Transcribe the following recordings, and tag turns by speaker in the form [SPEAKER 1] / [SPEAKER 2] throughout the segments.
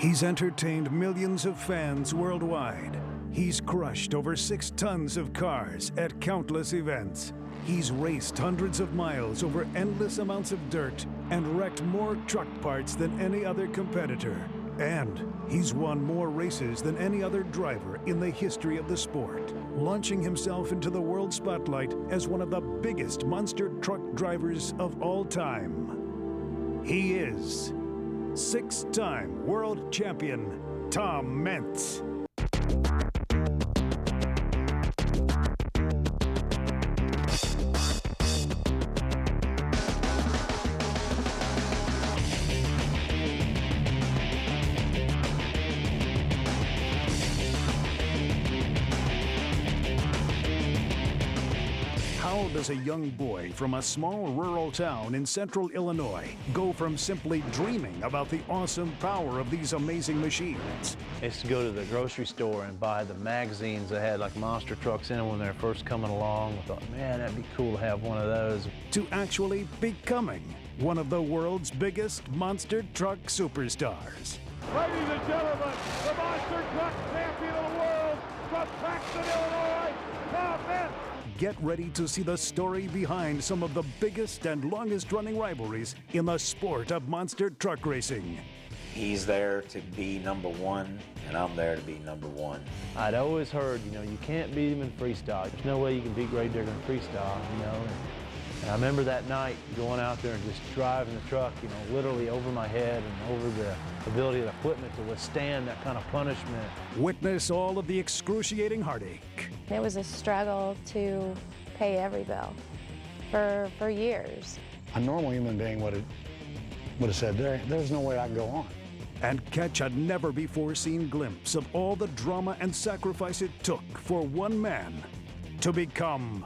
[SPEAKER 1] He's entertained millions of fans worldwide. He's crushed over 6 tons of cars at countless events. He's raced hundreds of miles over endless amounts of dirt and wrecked more truck parts than any other competitor. And he's won more races than any other driver in the history of the sport, launching himself into the world spotlight as one of the biggest monster truck drivers of all time. He is 6-time world champion Tom Meents. How does a young boy from a small rural town in central Illinois go from simply dreaming about the awesome power of these amazing machines?
[SPEAKER 2] I used to go to the grocery store and buy the magazines that had like monster trucks in them when they were first coming along. I thought, man, that'd be cool to have one of those.
[SPEAKER 1] To actually becoming one of the world's biggest monster truck superstars.
[SPEAKER 3] Ladies and gentlemen, the monster truck champion of the world from Paxton, Illinois, Tom Meents.
[SPEAKER 1] Get ready to see the story behind some of the biggest and longest-running rivalries in the sport of monster truck racing.
[SPEAKER 4] He's there to be number one, and I'm there to be number one.
[SPEAKER 2] I'd always heard, you can't beat him in freestyle. There's no way you can beat Ray Digger in freestyle, And I remember that night going out there and just driving the truck, literally over my head and over the ability of the equipment to withstand that kind of punishment.
[SPEAKER 1] Witness all of the excruciating heartache.
[SPEAKER 5] It was a struggle to pay every bill for years.
[SPEAKER 6] A normal human being would have said, there's no way I can go on.
[SPEAKER 1] And catch a never-before-seen glimpse of all the drama and sacrifice it took for one man to become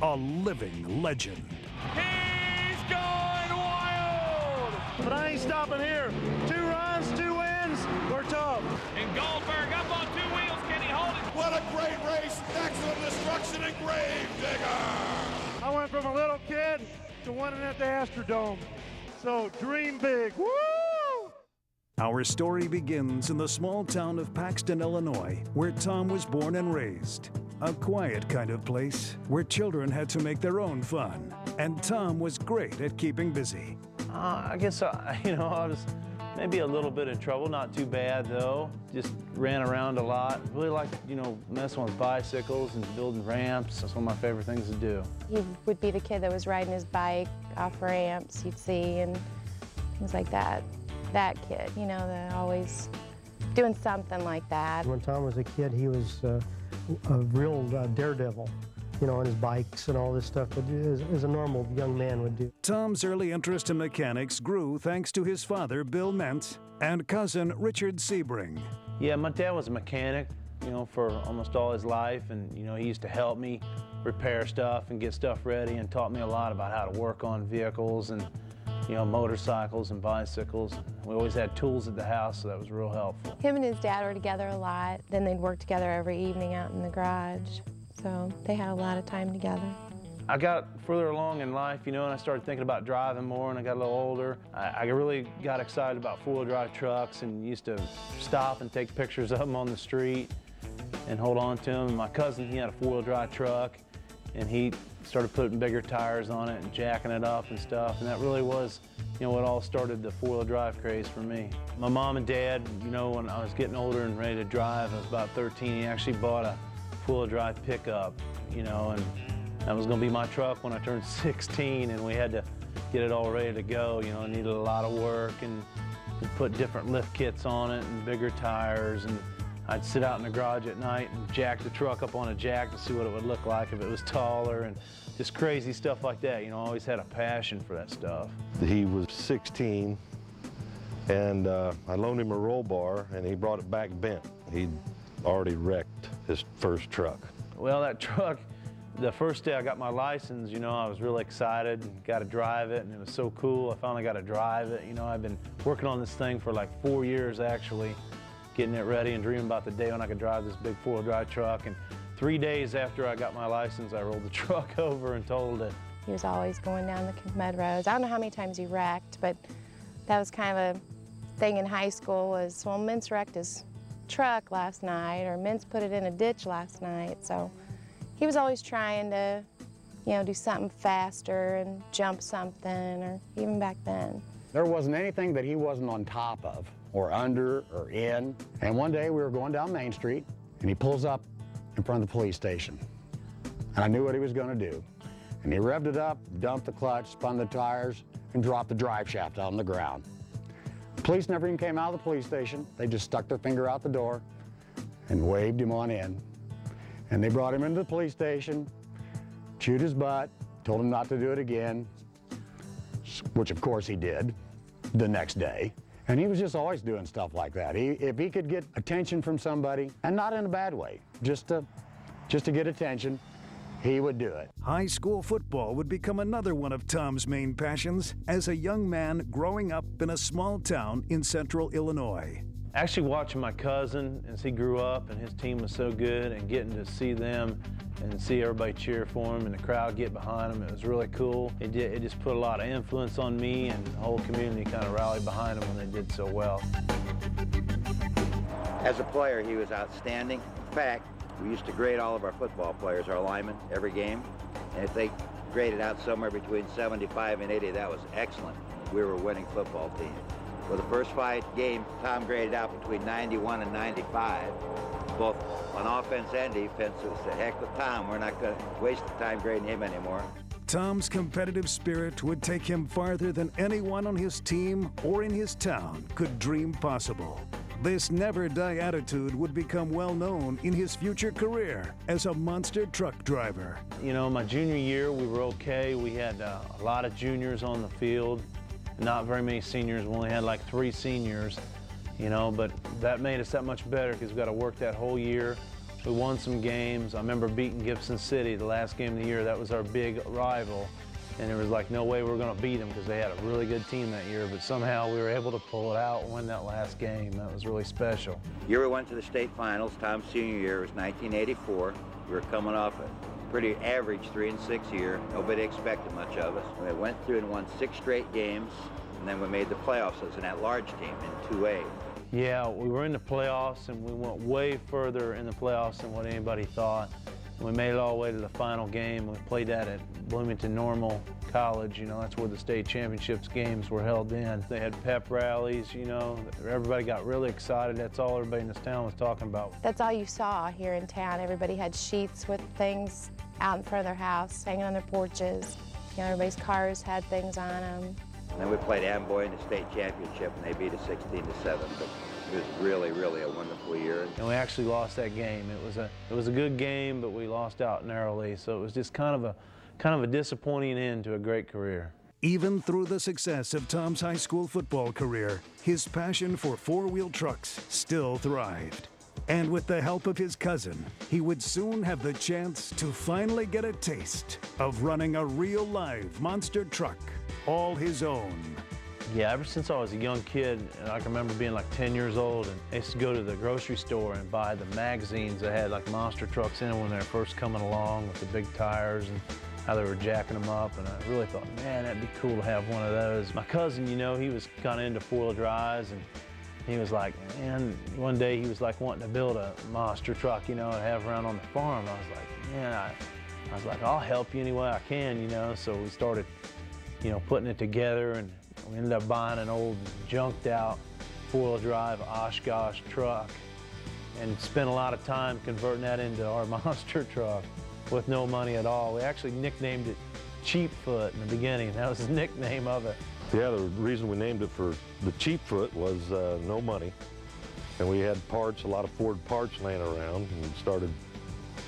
[SPEAKER 1] a living legend.
[SPEAKER 3] He's going wild!
[SPEAKER 7] But I ain't stopping here. 2 runs, 2 wins, we're tough.
[SPEAKER 3] And Goldberg up on 2 wheels, can he hold it? What a great race! Excellent destruction and grave digger!
[SPEAKER 7] I went from a little kid to winning at the Astrodome. So dream big, woo!
[SPEAKER 1] Our story begins in the small town of Paxton, Illinois, where Tom was born and raised. A quiet kind of place where children had to make their own fun. And Tom was great at keeping busy.
[SPEAKER 2] I guess, I was maybe a little bit in trouble, not too bad though. Just ran around a lot. Really liked, messing with bicycles and building ramps. That's one of my favorite things to do.
[SPEAKER 5] He would be the kid that was riding his bike off ramps you'd see and things like that. That kid, that always doing something like that.
[SPEAKER 8] When Tom was a kid, he was a real daredevil, on his bikes and all this stuff, as a normal young man would do.
[SPEAKER 1] Tom's early interest in mechanics grew thanks to his father, Bill Meents, and cousin Richard Sebring.
[SPEAKER 2] Yeah, my dad was a mechanic, for almost all his life, and, he used to help me repair stuff and get stuff ready and taught me a lot about how to work on vehicles and, motorcycles and bicycles. We always had tools at the house, so that was real helpful.
[SPEAKER 5] Him and his dad were together a lot. Then they'd work together every evening out in the garage. So they had a lot of time together.
[SPEAKER 2] I got further along in life, and I started thinking about driving more, and I got a little older. I really got excited about four-wheel drive trucks and used to stop and take pictures of them on the street and hold on to them. And my cousin, he had a four-wheel drive truck, and he started putting bigger tires on it and jacking it up and stuff, and that really was, what all started the four-wheel drive craze for me. My mom and dad, when I was getting older and ready to drive, I was about 13, he actually bought a four-wheel drive pickup, and that was gonna be my truck when I turned 16, and we had to get it all ready to go. It needed a lot of work, and we put different lift kits on it and bigger tires, and I'd sit out in the garage at night and jack the truck up on a jack to see what it would look like if it was taller, and just crazy stuff like that. I always had a passion for that stuff.
[SPEAKER 9] He was 16, and I loaned him a roll bar, and he brought it back bent. He'd already wrecked his first truck.
[SPEAKER 2] Well, that truck, the first day I got my license, I was really excited and got to drive it, and it was so cool. I finally got to drive it. I've been working on this thing for like 4 years actually, getting it ready and dreaming about the day when I could drive this big four-wheel drive truck. And 3 days after I got my license, I rolled the truck over and totaled it.
[SPEAKER 5] He was always going down the mud roads. I don't know how many times he wrecked, but that was kind of thing in high school was, well, Meents wrecked his truck last night, or Meents put it in a ditch last night. So he was always trying to, you know, do something faster and jump something, or even back then.
[SPEAKER 6] There wasn't anything that he wasn't on top of, or under, or in. And one day we were going down Main Street, and he pulls up in front of the police station. And I knew what he was going to do. And he revved it up, dumped the clutch, spun the tires, and dropped the drive shaft out on the ground. The police never even came out of the police station. They just stuck their finger out the door and waved him on in. And they brought him into the police station, chewed his butt, told him not to do it again, which of course he did the next day. And he was just always doing stuff like that. If he could get attention from somebody, and not in a bad way, just to get attention, he would do it.
[SPEAKER 1] High school football would become another one of Tom's main passions as a young man growing up in a small town in central Illinois.
[SPEAKER 2] Actually watching my cousin as he grew up and his team was so good, and getting to see them and see everybody cheer for him and the crowd get behind him, it was really cool. It just put a lot of influence on me, and the whole community kind of rallied behind him when they did so well.
[SPEAKER 10] As a player, he was outstanding. In fact, we used to grade all of our football players, our linemen, every game. And if they graded out somewhere between 75 and 80, that was excellent. We were a winning football team. For the first 5 games, Tom graded out between 91 and 95, both on offense and defense. It was the heck with Tom. We're not going to waste the time grading him anymore.
[SPEAKER 1] Tom's competitive spirit would take him farther than anyone on his team or in his town could dream possible. This never-die attitude would become well known in his future career as a monster truck driver.
[SPEAKER 2] You know, my junior year, we were okay. We had a lot of juniors on the field, not very many seniors. We only had like 3 seniors, you know, but that made us that much better because we got to work that whole year. We won some games. I remember beating Gibson City the last game of the year. That was our big rival. And there was like no way we were going to beat them because they had a really good team that year, but somehow we were able to pull it out and win that last game. That was really special.
[SPEAKER 10] The year we went to the state finals, Tom's senior year, was 1984. We were coming off a pretty average 3-6 year. Nobody expected much of us. We went through and won 6 straight games, and then we made the playoffs as an at-large team in 2A.
[SPEAKER 2] Yeah, we were in the playoffs, and we went way further in the playoffs than what anybody thought. We made it all the way to the final game. We played that at Bloomington Normal College. You know, that's where the state championships games were held in. They had pep rallies, you know. Everybody got really excited. That's all everybody in this town was talking about.
[SPEAKER 5] That's all you saw here in town. Everybody had sheets with things out in front of their house, hanging on their porches. You know, everybody's cars had things on them.
[SPEAKER 10] And then we played Amboy in the state championship, and they beat us 16-7. But it was really, really a wonderful year.
[SPEAKER 2] And we actually lost that game. It was a good game, but we lost out narrowly. So it was just kind of a disappointing end to a great career.
[SPEAKER 1] Even through the success of Tom's high school football career, his passion for 4-wheel trucks still thrived. And with the help of his cousin, he would soon have the chance to finally get a taste of running a real live monster truck, all his own.
[SPEAKER 2] Yeah, ever since I was a young kid, and I can remember being like 10 years old, and I used to go to the grocery store and buy the magazines that had like monster trucks in them when they were first coming along with the big tires and how they were jacking them up, and I really thought, man, that'd be cool to have one of those. My cousin, you know, he was kind of into 4-wheel drives, and he was like, man, one day he was like wanting to build a monster truck, you know, and have around on the farm. I was like, man, I was like, I'll help you any way I can, you know. So we started, you know, putting it together, and we ended up buying an old junked out 4-wheel drive Oshkosh truck and spent a lot of time converting that into our monster truck with no money at all. We actually nicknamed it Cheap Foot in the beginning. That was the nickname of it.
[SPEAKER 9] Yeah, the reason we named it for the cheap foot was no money. And we had parts, a lot of Ford parts laying around, and started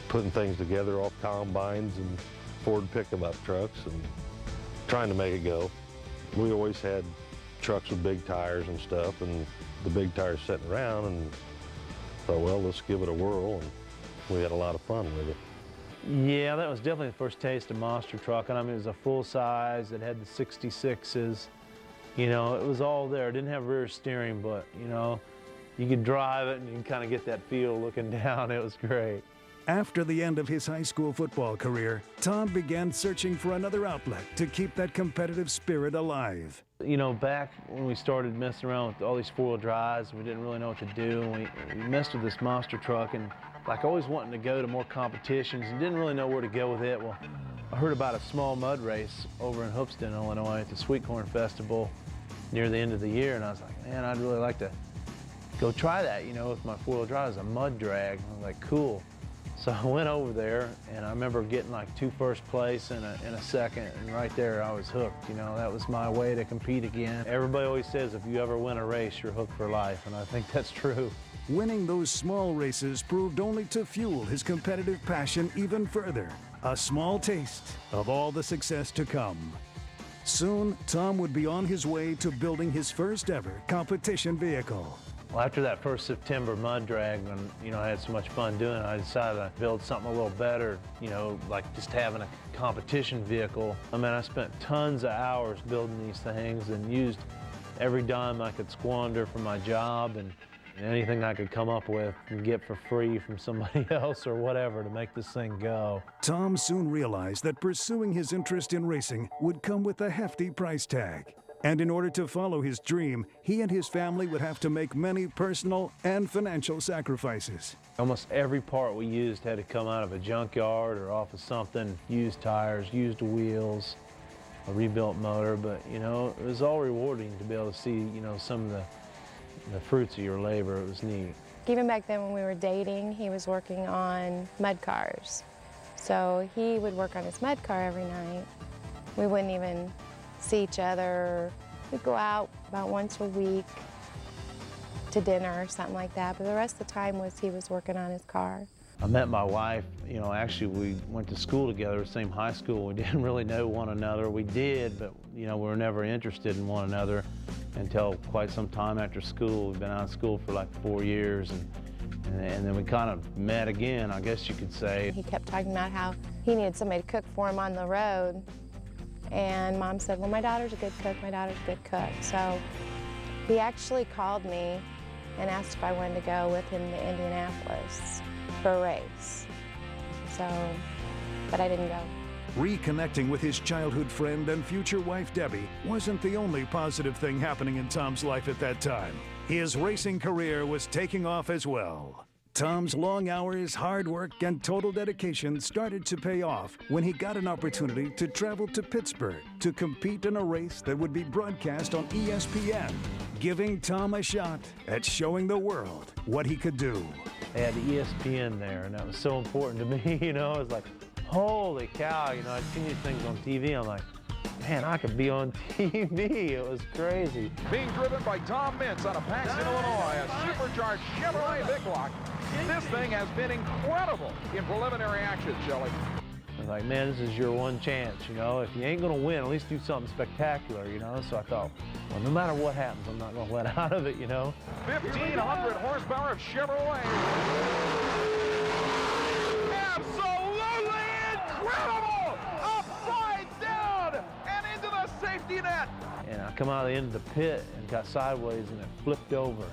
[SPEAKER 9] putting things together off combines and Ford pickup trucks and trying to make it go. We always had trucks with big tires and stuff, and the big tires sitting around, and thought, well, let's give it a whirl, and we had a lot of fun with it.
[SPEAKER 2] Yeah, that was definitely the first taste of monster truck, and I mean, it was a full size. It had the 66s. You know, it was all there. It didn't have rear steering, but, you know, you could drive it and you can kind of get that feel looking down. It was great.
[SPEAKER 1] After the end of his high school football career, Tom began searching for another outlet to keep that competitive spirit alive.
[SPEAKER 2] You know, back when we started messing around with all these four-wheel drives, we didn't really know what to do. And we messed with this monster truck, and like always wanting to go to more competitions and didn't really know where to go with it. Well, I heard about a small mud race over in Hoopeston, Illinois at the Sweet Corn Festival near the end of the year, and I was like, man, I'd really like to go try that, you know, with my four-wheel drive. It's a mud drag. I was like, cool. So I went over there, and I remember getting like 2 first place and a second, and right there I was hooked. You know, that was my way to compete again. Everybody always says if you ever win a race, you're hooked for life, and I think that's true.
[SPEAKER 1] Winning those small races proved only to fuel his competitive passion even further. A small taste of all the success to come. Soon, Tom would be on his way to building his first ever competition vehicle.
[SPEAKER 2] Well, after that first September mud drag, when, you know, I had so much fun doing it, I decided to build something a little better, you know, like just having a competition vehicle. I mean, I spent tons of hours building these things and used every dime I could squander from my job and anything I could come up with and get for free from somebody else or whatever to make this thing go.
[SPEAKER 1] Tom soon realized that pursuing his interest in racing would come with a hefty price tag. And in order to follow his dream, he and his family would have to make many personal and financial sacrifices.
[SPEAKER 2] Almost every part we used had to come out of a junkyard or off of something, used tires, used wheels, a rebuilt motor, but you know, it was all rewarding to be able to see, you know, some of the fruits of your labor. It was neat.
[SPEAKER 5] Even back then when we were dating, he was working on mud cars. So he would work on his mud car every night. We wouldn't even see each other. We'd go out about once a week to dinner or something like that, but the rest of the time he was working on his car.
[SPEAKER 2] I met my wife, you know, actually we went to school together, same high school. We didn't really know one another. We did, but you know, we were never interested in one another until quite some time after school. We've been out of school for like 4 years, and then we kind of met again, I guess you could say.
[SPEAKER 5] He kept talking about how he needed somebody to cook for him on the road. And Mom said, well, my daughter's a good cook, my daughter's a good cook. So he actually called me and asked if I wanted to go with him to Indianapolis for a race. So, but I didn't go.
[SPEAKER 1] Reconnecting with his childhood friend and future wife, Debbie, wasn't the only positive thing happening in Tom's life at that time. His racing career was taking off as well. Tom's long hours, hard work, and total dedication started to pay off when he got an opportunity to travel to Pittsburgh to compete in a race that would be broadcast on ESPN, giving Tom a shot at showing the world what he could do.
[SPEAKER 2] They had the ESPN there, and that was so important to me, you know. I was like, holy cow, you know, I'd seen these things on TV. I'm like, man, I could be on TV. It was crazy.
[SPEAKER 3] Being driven by Tom Meents out of Paxton, Illinois, a supercharged Chevrolet Big Block. This thing has been incredible in preliminary action, Shelley.
[SPEAKER 2] I was like, man, this is your one chance, you know. If you ain't gonna win, at least do something spectacular, you know. So I thought, well, no matter what happens, I'm not gonna let out of it, you know.
[SPEAKER 3] 1,500 horsepower of Chevrolet. Absolutely incredible! Upside down and into the safety net.
[SPEAKER 2] And I come out of the end of the pit and got sideways, and it flipped over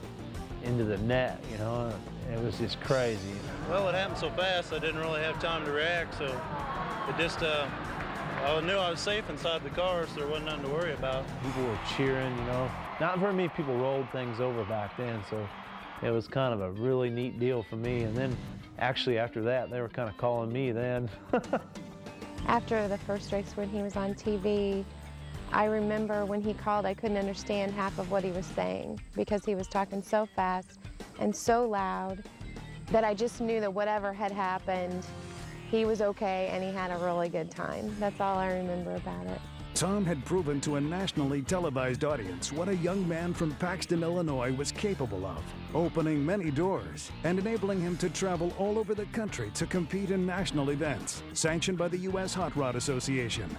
[SPEAKER 2] into the net, you know. It was just crazy.
[SPEAKER 11] Well, it happened so fast, I didn't really have time to react, so it just, I knew I was safe inside the car, so there wasn't nothing to worry about.
[SPEAKER 2] People were cheering, you know. Not very many people rolled things over back then, so it was kind of a really neat deal for me. And then, actually, after that, they were kind of calling me then.
[SPEAKER 5] After the first race when he was on TV, I remember when he called, I couldn't understand half of what he was saying because he was talking so fast and so loud that I just knew that whatever had happened, he was okay and he had a really good time. That's all I remember about it.
[SPEAKER 1] Tom had proven to a nationally televised audience what a young man from Paxton, Illinois was capable of, opening many doors and enabling him to travel all over the country to compete in national events sanctioned by the U.S. Hot Rod Association.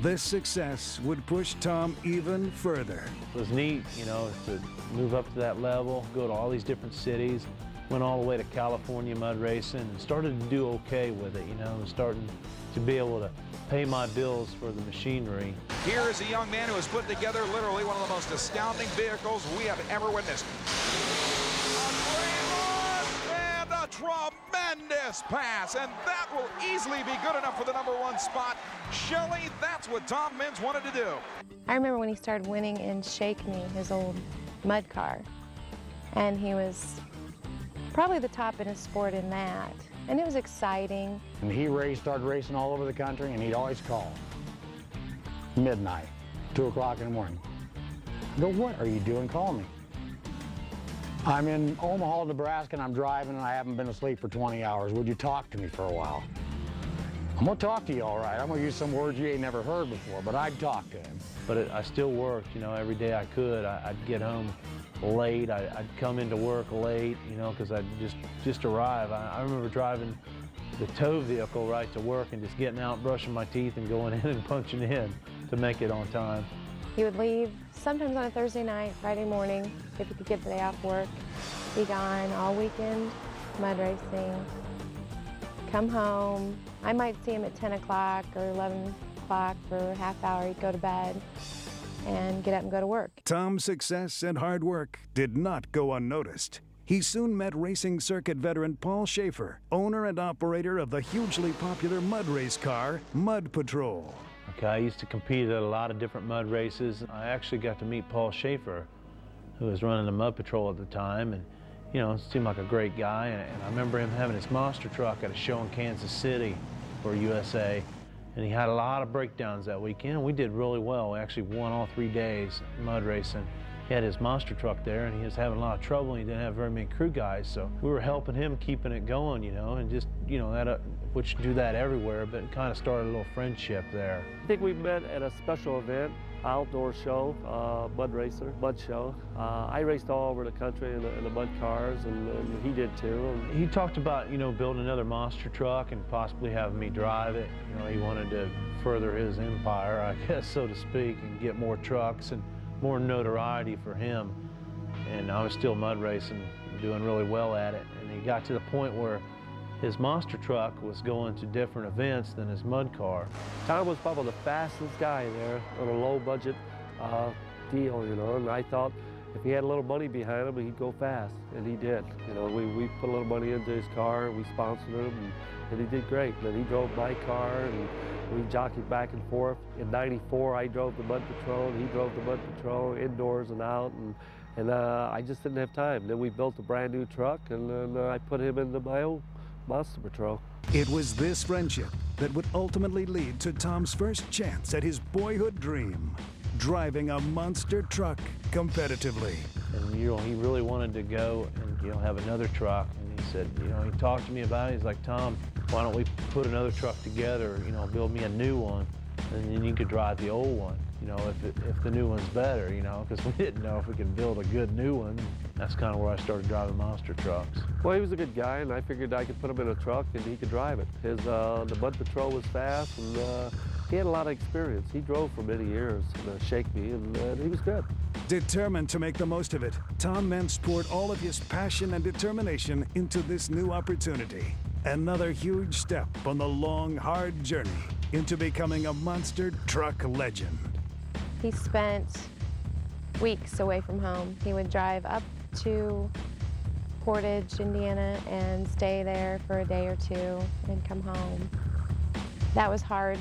[SPEAKER 1] This success would push Tom even further.
[SPEAKER 2] It was neat, you know, to move up to that level, go to all these different cities, went all the way to California mud racing, and started to do okay with it, you know, starting to be able to pay my bills for the machinery.
[SPEAKER 3] Here is a young man who has put together literally one of the most astounding vehicles we have ever witnessed. A great run and a tremendous pass, and that will easily be good enough for the #1 spot. Shelley, that's what Tom Meents wanted to do.
[SPEAKER 5] I remember when he started winning in Shake Me, his old mud car, and he was probably the top in his sport in that, and it was exciting.
[SPEAKER 6] And he started racing all over the country, and he'd always call. Midnight, 2 o'clock in the morning. I go, what are you doing? Call me. I'm in Omaha, Nebraska, and I'm driving, and I haven't been asleep for 20 hours. Would you talk to me for a while? I'm gonna talk to you all right. I'm gonna use some words you ain't never heard before, but I'd talk to him.
[SPEAKER 2] But I still worked, you know, every day I could. I'd get home late. I'd come into work late, you know, because I'd just arrive. I remember driving the tow vehicle right to work and just getting out, brushing my teeth, and going in and punching in to make it on time.
[SPEAKER 5] He would leave sometimes on a Thursday night, Friday morning, if he could get the day off work, be gone all weekend, mud racing, come home. I might see him at 10 o'clock or 11 o'clock for a half hour. He'd go to bed and get up and go to work.
[SPEAKER 1] Tom's success and hard work did not go unnoticed. He soon met racing circuit veteran Paul Schaefer, owner and operator of the hugely popular mud race car, Mud Patrol.
[SPEAKER 2] Okay, I used to compete at a lot of different mud races. I actually got to meet Paul Schaefer, who was running the Mud Patrol at the time, and you know, seemed like a great guy. And I remember him having his monster truck at a show in Kansas City for USA, and he had a lot of breakdowns that weekend. We did really well. We actually won all 3 days mud racing. He had his monster truck there, and he was having a lot of trouble, and he didn't have very many crew guys, so we were helping him, keeping it going, you know, and just, you know, that which do that everywhere, but it kind of started a little friendship there.
[SPEAKER 12] I think we met at a special event, outdoor show, mud racer, mud show. I raced all over the country in the mud cars, and he did too.
[SPEAKER 2] He talked about, you know, building another monster truck and possibly having me drive it. You know, he wanted to further his empire, I guess, so to speak, and get more trucks and more notoriety for him. And I was still mud racing, doing really well at it. And he got to the point where his monster truck was going to different events than his mud car.
[SPEAKER 12] Tom was probably the fastest guy there on a low budget deal, you know, and I thought if he had a little money behind him, he'd go fast, and he did. You know, we put a little money into his car, we sponsored him, and he did great. And then he drove my car, and we jockeyed back and forth. In '94, I drove the Mud Patrol, and he drove the Mud Patrol indoors and out, and I just didn't have time. Then we built a brand new truck, and then I put him into my own Monster Patrol.
[SPEAKER 1] It was this friendship that would ultimately lead to Tom's first chance at his boyhood dream, driving a monster truck competitively.
[SPEAKER 2] And, you know, he really wanted to go and, you know, have another truck. And he said, you know, he talked to me about it. He's like, Tom, why don't we put another truck together, you know, build me a new one, and then you could drive the old one, you know, if the new one's better, you know, because we didn't know if we could build a good new one. That's kind of where I started driving monster trucks.
[SPEAKER 12] Well, he was a good guy, and I figured I could put him in a truck and he could drive it. The Mud Patrol was fast, and he had a lot of experience. He drove for many years in Shake Me, and he was good.
[SPEAKER 1] Determined to make the most of it, Tom Meents poured all of his passion and determination into this new opportunity. Another huge step on the long, hard journey into becoming a monster truck legend.
[SPEAKER 5] He spent weeks away from home. He would drive up to Portage, Indiana, and stay there for a day or two and come home. That was hard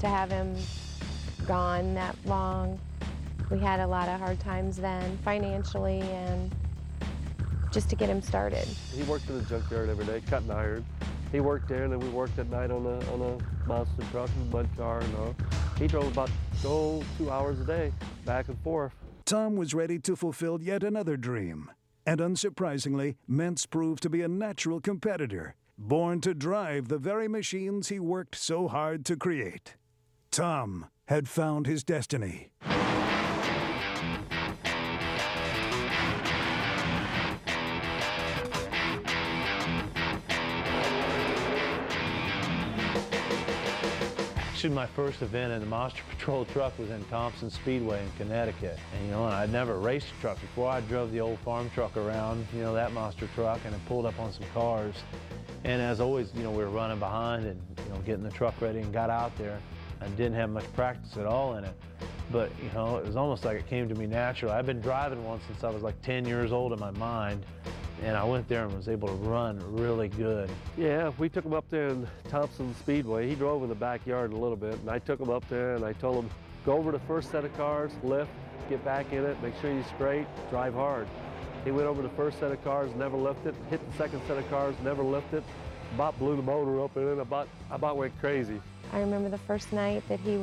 [SPEAKER 5] to have him gone that long. We had a lot of hard times then, financially and just to get him started.
[SPEAKER 12] He worked in the junkyard every day, cutting iron. He worked there, and then we worked at night on a monster truck and mud car and all. He drove about 2 hours a day, back and forth.
[SPEAKER 1] Tom was ready to fulfill yet another dream. And unsurprisingly, Meents proved to be a natural competitor, born to drive the very machines he worked so hard to create. Tom had found his destiny.
[SPEAKER 2] Actually, my first event in the Monster Patrol truck was in Thompson Speedway in Connecticut. And, you know, I'd never raced a truck before. I drove the old farm truck around, you know, that monster truck, and it pulled up on some cars. And as always, you know, we were running behind and, you know, getting the truck ready and got out there. I didn't have much practice at all in it. But, you know, it was almost like it came to me naturally. I've been driving one since I was like 10 years old in my mind. and I went there and was able to run really good.
[SPEAKER 12] Yeah, we took him up there in Thompson Speedway. He drove in the backyard a little bit, and I took him up there and I told him, go over the first set of cars, lift, get back in it, make sure you're straight, drive hard. He went over the first set of cars, never lifted, hit the second set of cars, never lifted, about blew the motor up, and then about went crazy.
[SPEAKER 5] I remember the first night that he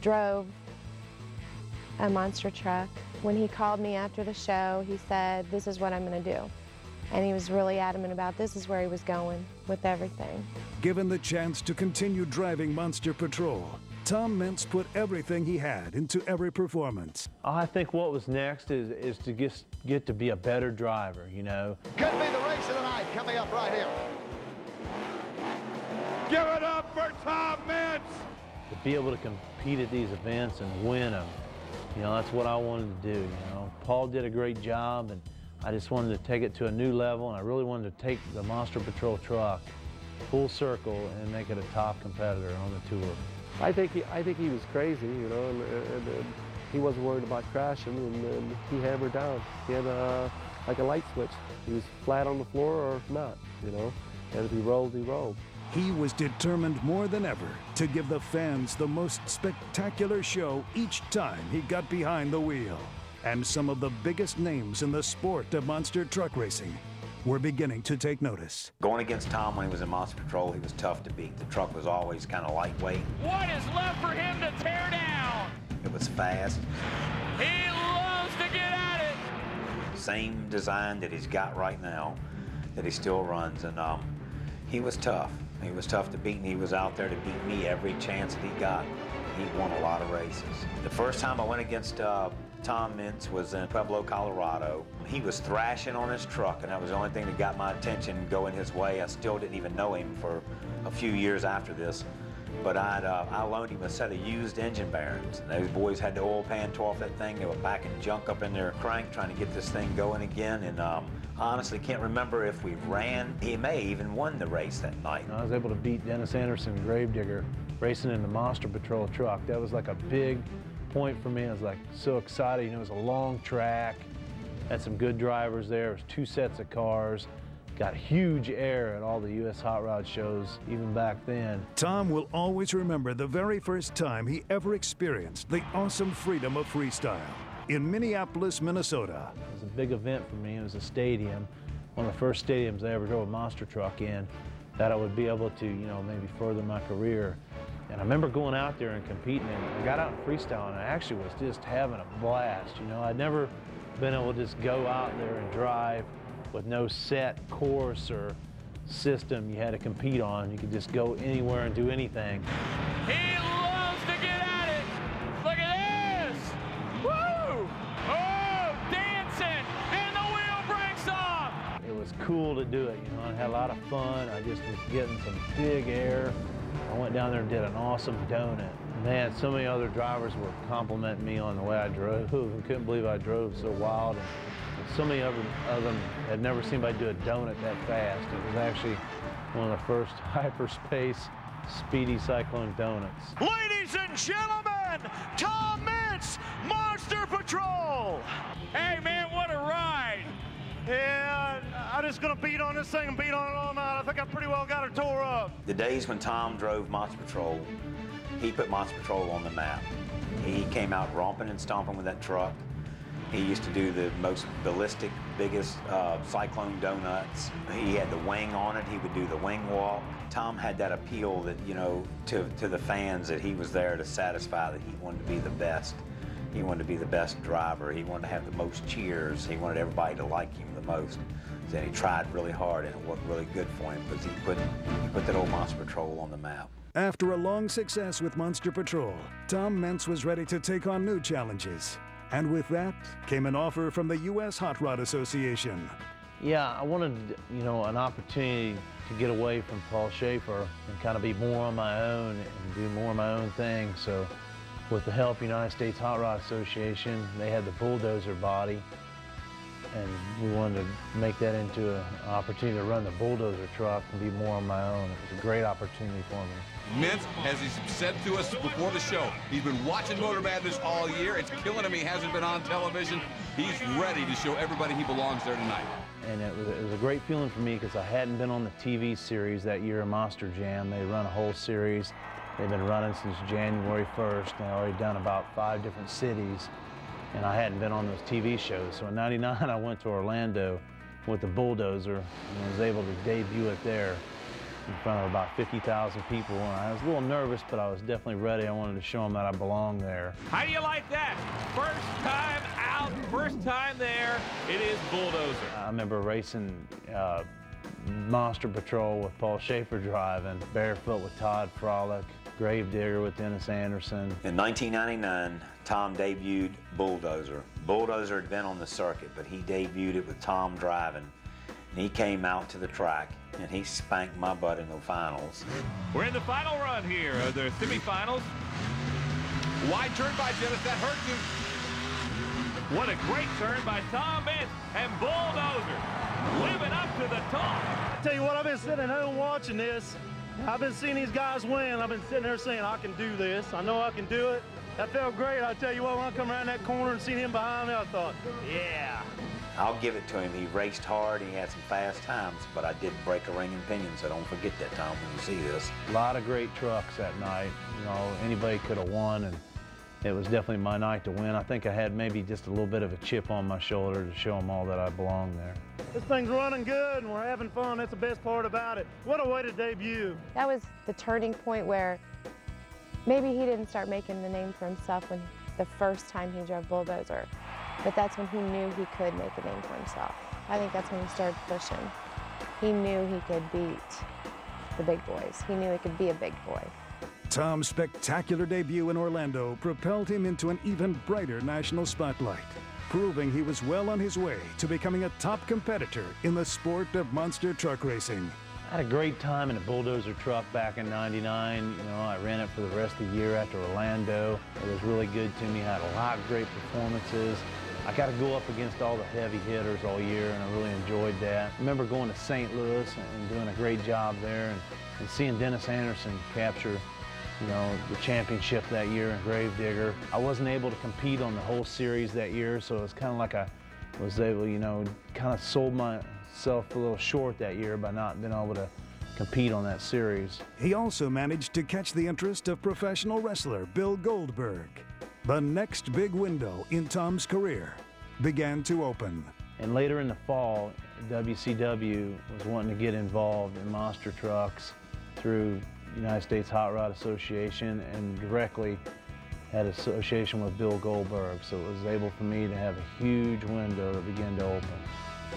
[SPEAKER 5] drove a monster truck. When he called me after the show, he said, this is what I'm gonna do. And he was really adamant about this is where he was going with everything.
[SPEAKER 1] Given the chance to continue driving Monster Patrol, Tom Meents put everything he had into every performance.
[SPEAKER 2] I think what was next is to get to be a better driver, you know.
[SPEAKER 3] Could be the race of the night coming up right here. Give it up for Tom Meents!
[SPEAKER 2] To be able to compete at these events and win them, you know, that's what I wanted to do, you know. Paul did a great job, and I just wanted to take it to a new level, and I really wanted to take the Monster Patrol truck full circle and make it a top competitor on the tour.
[SPEAKER 12] I think he was crazy, you know, and he wasn't worried about crashing, and he hammered down. He had like a light switch. He was flat on the floor or not, you know, and if he rolled, he rolled.
[SPEAKER 1] He was determined more than ever to give the fans the most spectacular show each time he got behind the wheel. And some of the biggest names in the sport of monster truck racing were beginning to take notice.
[SPEAKER 4] Going against Tom when he was in Monster Patrol, he was tough to beat. The truck was always kind of lightweight.
[SPEAKER 3] What is left for him to tear down?
[SPEAKER 4] It was fast.
[SPEAKER 3] He loves to get at it.
[SPEAKER 4] Same design that he's got right now, that he still runs, and he was tough. He was tough to beat, and he was out there to beat me every chance that he got. He won a lot of races. The first time I went against Tom Meents was in Pueblo, Colorado. He was thrashing on his truck, and that was the only thing that got my attention going his way. I still didn't even know him for a few years after this, but I loaned him a set of used engine bearings. And those boys had the oil pan tore off that thing. They were backing junk up in their crank trying to get this thing going again, and I honestly can't remember if we ran. He may even won the race that night.
[SPEAKER 2] I was able to beat Dennis Anderson, Gravedigger, racing in the Monster Patrol truck. That was like a big point for me. I was like so excited. You know, it was a long track, had some good drivers there. It was 2 sets of cars, got huge air at all the U.S. hot rod shows even back then.
[SPEAKER 1] Tom will always remember the very first time he ever experienced the awesome freedom of freestyle in Minneapolis, Minnesota.
[SPEAKER 2] It was a big event for me. It was a stadium, one of the first stadiums I ever drove a monster truck in, that I would be able to, you know, maybe further my career. And I remember going out there and competing, and I got out in freestyle, and I actually was just having a blast. You know, I'd never been able to just go out there and drive with no set course or system you had to compete on. You could just go anywhere and do anything.
[SPEAKER 3] He loves to get at it. Look at this. Woo! Oh, dancing, and the wheel breaks off.
[SPEAKER 2] It was cool to do it, you know. I had a lot of fun. I just was getting some big air. I went down there and did an awesome donut. Man, so many other drivers were complimenting me on the way I drove. I couldn't believe I drove so wild. And so many of them had never seen anybody do a donut that fast. It was actually one of the first hyperspace speedy cyclone donuts.
[SPEAKER 3] Ladies and gentlemen, Tom Meents, Monster Patrol. Hey man, what a ride.
[SPEAKER 7] Yeah, I'm just gonna beat on this thing and beat on it all night. I think I pretty well got her tore up.
[SPEAKER 4] The days when Tom drove Monster Patrol, he put Monster Patrol on the map. He came out romping and stomping with that truck. He used to do the most ballistic, biggest cyclone donuts. He had the wing on it. He would do the wing walk. Tom had that appeal that, you know, to the fans, that he was there to satisfy that he wanted to be the best. He wanted to be the best driver. He wanted to have the most cheers. He wanted everybody to like him the most. So he tried really hard, and it worked really good for him because he put that old Monster Patrol on the map.
[SPEAKER 1] After a long success with Monster Patrol, Tom Meents was ready to take on new challenges. And with that came an offer from the U.S. Hot Rod Association.
[SPEAKER 2] Yeah, I wanted, you know, an opportunity to get away from Paul Schaefer and kind of be more on my own and do more of my own thing. So with the help of the United States Hot Rod Association, they had the bulldozer body. and we wanted to make that into an opportunity to run the bulldozer truck and be more on my own. It was a great opportunity for me.
[SPEAKER 13] Meents, as he said to us before the show, he's been watching Motor Madness all year. It's killing him he hasn't been on television. He's ready to show everybody he belongs there tonight.
[SPEAKER 2] And it was a great feeling for me because I hadn't been on the TV series that year, Monster Jam. They run a whole series. They've been running since January 1st. They've already done about 5 different cities, and I hadn't been on those TV shows. So in '99, I went to Orlando with the bulldozer and was able to debut it there in front of about 50,000 people. And I was a little nervous, but I was definitely ready. I wanted to show them that I belonged there.
[SPEAKER 3] How do you like that? First time out, first time there, it is bulldozer.
[SPEAKER 2] I remember racing Monster Patrol with Paul Schaefer driving, Barefoot with Todd Frolick, Gravedigger with Dennis Anderson.
[SPEAKER 4] In 1999, Tom debuted Bulldozer. Bulldozer had been on the circuit, but he debuted it with Tom driving. And he came out to the track, and he spanked my butt in the finals.
[SPEAKER 3] We're in the final run here of the semifinals.
[SPEAKER 13] Wide turn by Dennis, that hurt him.
[SPEAKER 3] What a great turn by Tom Meents and Bulldozer living up to the top.
[SPEAKER 7] Tell you what, I've been sitting at home watching this. I've been seeing these guys win. I've been sitting there saying, I can do this. I know I can do it. That felt great. I tell you what, when I come around that corner and seen him behind me, I thought, yeah.
[SPEAKER 4] I'll give it to him. He raced hard. He had some fast times, but I did break a ring in pinion, so don't forget that, Tom, when you see this.
[SPEAKER 2] A lot of great trucks that night. You know, anybody could have won, and it was definitely my night to win. I think I had maybe just a little bit of a chip on my shoulder to show them all that I belonged there.
[SPEAKER 7] This thing's running good, and we're having fun. That's the best part about it. What a way to debut.
[SPEAKER 5] That was the turning point where maybe he didn't start making the name for himself when the first time he drove Bulldozer, but that's when he knew he could make a name for himself. I think that's when he started pushing. He knew he could beat the big boys. He knew he could be a big boy.
[SPEAKER 1] Tom's spectacular debut in Orlando propelled him into an even brighter national spotlight, proving he was well on his way to becoming a top competitor in the sport of monster truck racing.
[SPEAKER 2] I had a great time in a Bulldozer truck back in '99. You know, I ran it for the rest of the year after Orlando. It was really good to me. I had a lot of great performances. I got to go up against all the heavy hitters all year, and I really enjoyed that. I remember going to St. Louis and doing a great job there, and seeing Dennis Anderson capture, you know, the championship that year in Gravedigger. I wasn't able to compete on the whole series that year, so it was kind of like I was able, you know, kind of sold myself a little short that year by not being able to compete on that series.
[SPEAKER 1] He also managed to catch the interest of professional wrestler Bill Goldberg. The next big window in Tom's career began to open.
[SPEAKER 2] And later in the fall, WCW was wanting to get involved in monster trucks through United States Hot Rod Association and directly had association with Bill Goldberg. So it was able for me to have a huge window that began to open.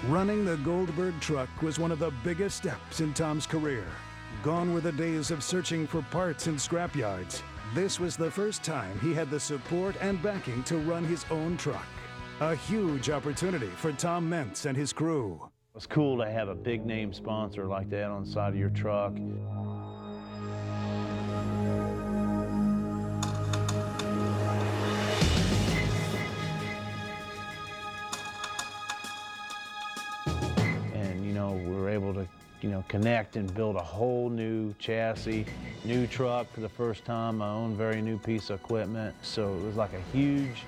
[SPEAKER 1] Running the Goldberg truck was one of the biggest steps in Tom's career. Gone were the days of searching for parts in scrapyards. This was the first time he had the support and backing to run his own truck. A huge opportunity for Tom Meents and his crew.
[SPEAKER 2] It was cool to have a big name sponsor like that on the side of your truck. And, you know, we were able to, you know, connect and build a whole new chassis, new truck for the first time, my own very new piece of equipment. So it was like a huge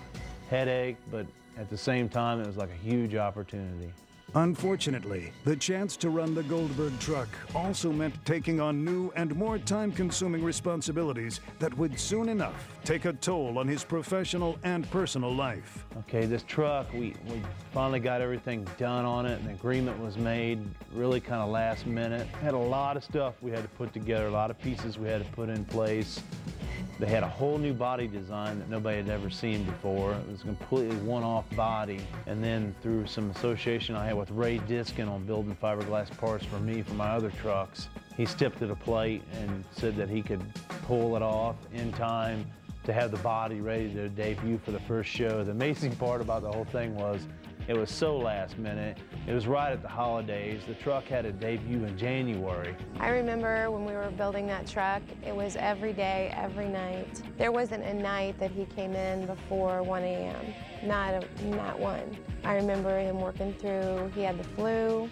[SPEAKER 2] headache, but at the same time, it was like a huge opportunity.
[SPEAKER 1] Unfortunately, the chance to run the Goldberg truck also meant taking on new and more time-consuming responsibilities that would soon enough take a toll on his professional and personal life.
[SPEAKER 2] Okay, this truck, we finally got everything done on it, and the agreement was made really kind of last minute. Had a lot of stuff we had to put together, a lot of pieces we had to put in place. They had a whole new body design that nobody had ever seen before. It was a completely one-off body. And then through some association I had with Ray Diskin on building fiberglass parts for me for my other trucks, he stepped to the plate and said that he could pull it off in time to have the body ready to debut for the first show. The amazing part about the whole thing was It was so last minute. It was right at the holidays. The truck had a debut in January.
[SPEAKER 5] I remember when we were building that truck, it was every day, every night. There wasn't a night that he came in before 1 a.m., not one. I remember him working through, he had the flu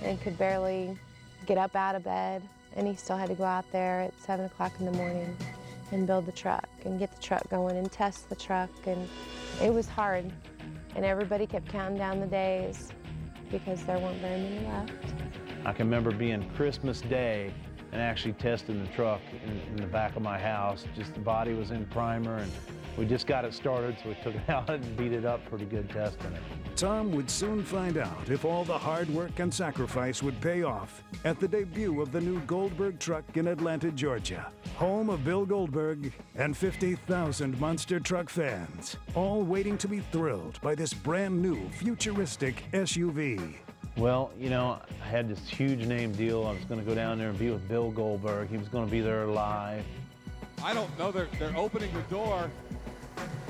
[SPEAKER 5] and could barely get up out of bed, and he still had to go out there at 7 o'clock in the morning and build the truck and get the truck going and test the truck, and it was hard. And everybody kept counting down the days because there weren't very many left.
[SPEAKER 2] I can remember being Christmas Day and actually testing the truck in the back of my house. Just the body was in primer, and we just got it started, so we took it out and beat it up pretty good testing it.
[SPEAKER 1] Tom would soon find out if all the hard work and sacrifice would pay off at the debut of the new Goldberg truck in Atlanta, Georgia, home of Bill Goldberg and 50,000 monster truck fans, all waiting to be thrilled by this brand new futuristic SUV.
[SPEAKER 2] Well, you know, I had this huge name deal. I was going to go down there and be with Bill Goldberg. He was going to be there live.
[SPEAKER 14] I don't know. They're opening the door.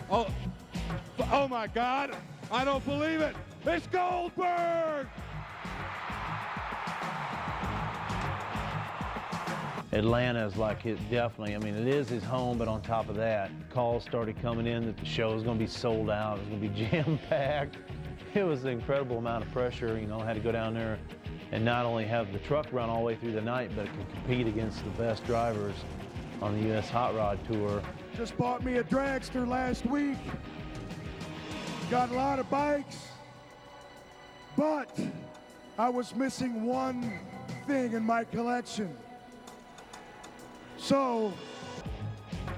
[SPEAKER 14] Oh my God. I don't believe it. It's Goldberg!
[SPEAKER 2] Atlanta is like it definitely, I mean, it is his home, but on top of that, calls started coming in that the show was going to be sold out, it was going to be jam-packed. It was an incredible amount of pressure, you know, I had to go down there and not only have the truck run all the way through the night, but it could compete against the best drivers on the U.S. Hot Rod Tour.
[SPEAKER 14] Just bought me a dragster last week. Got a lot of bikes, but I was missing one thing in my collection. So,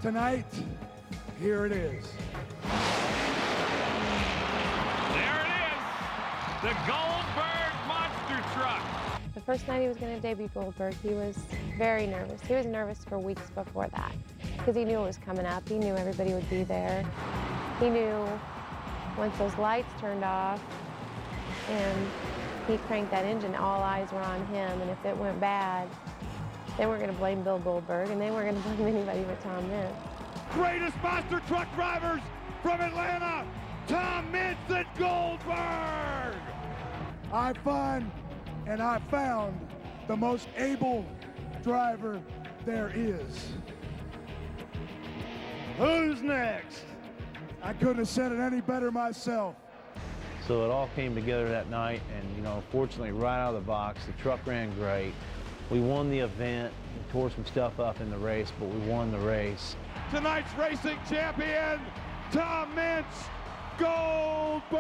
[SPEAKER 14] tonight, here it is.
[SPEAKER 3] There it is, the Goldberg monster truck.
[SPEAKER 5] The first night he was going to debut Goldberg, he was very nervous. He was nervous for weeks before that because he knew it was coming up. He knew everybody would be there. He knew once those lights turned off and he cranked that engine, all eyes were on him, and if it went bad, they weren't going to blame Bill Goldberg, and they weren't going to blame anybody but Tom Meents.
[SPEAKER 14] Greatest monster truck drivers from Atlanta, Tom Meents and Goldberg! I find and I found the most able driver there is. Who's next? I couldn't have said it any better myself.
[SPEAKER 2] So it all came together that night, and you know, fortunately, right out of the box, the truck ran great. We won the event. We tore some stuff up in the race, but we won the race.
[SPEAKER 14] Tonight's racing champion, Tom Meents, Goldberg!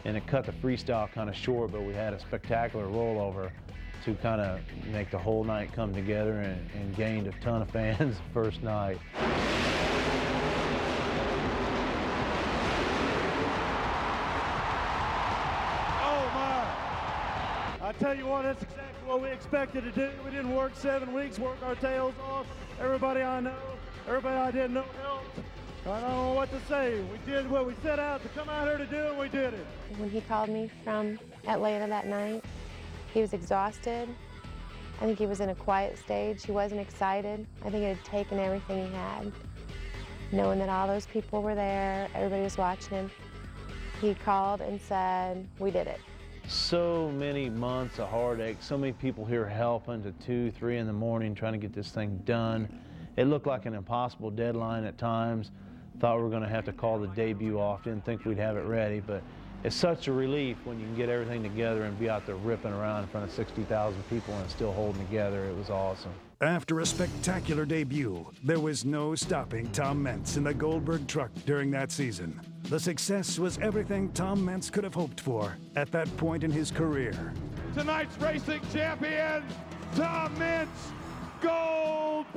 [SPEAKER 2] And it cut the freestyle kind of short, but we had a spectacular rollover to kind of make the whole night come together, and gained a ton of fans the first night.
[SPEAKER 7] I tell you what, that's exactly what we expected to do. We didn't work 7 weeks, work our tails off. Everybody I know, everybody I didn't know helped. I don't know what to say. We did what we set out to come out here to do, and we did it.
[SPEAKER 5] When he called me from Atlanta that night, he was exhausted. I think he was in a quiet stage. He wasn't excited. I think it had taken everything he had. Knowing that all those people were there, everybody was watching him, he called and said, "We did it."
[SPEAKER 2] So many months of heartache, so many people here helping to 2, 3 in the morning trying to get this thing done. It looked like an impossible deadline at times. Thought we were going to have to call the debut off, didn't think we'd have it ready, but it's such a relief when you can get everything together and be out there ripping around in front of 60,000 people and still holding together. It was awesome.
[SPEAKER 1] After a spectacular debut, there was no stopping Tom Meents in the Goldberg truck during that season. The success was everything Tom Meents could have hoped for at that point in his career.
[SPEAKER 14] Tonight's racing champion, Tom Meents, Goldberg!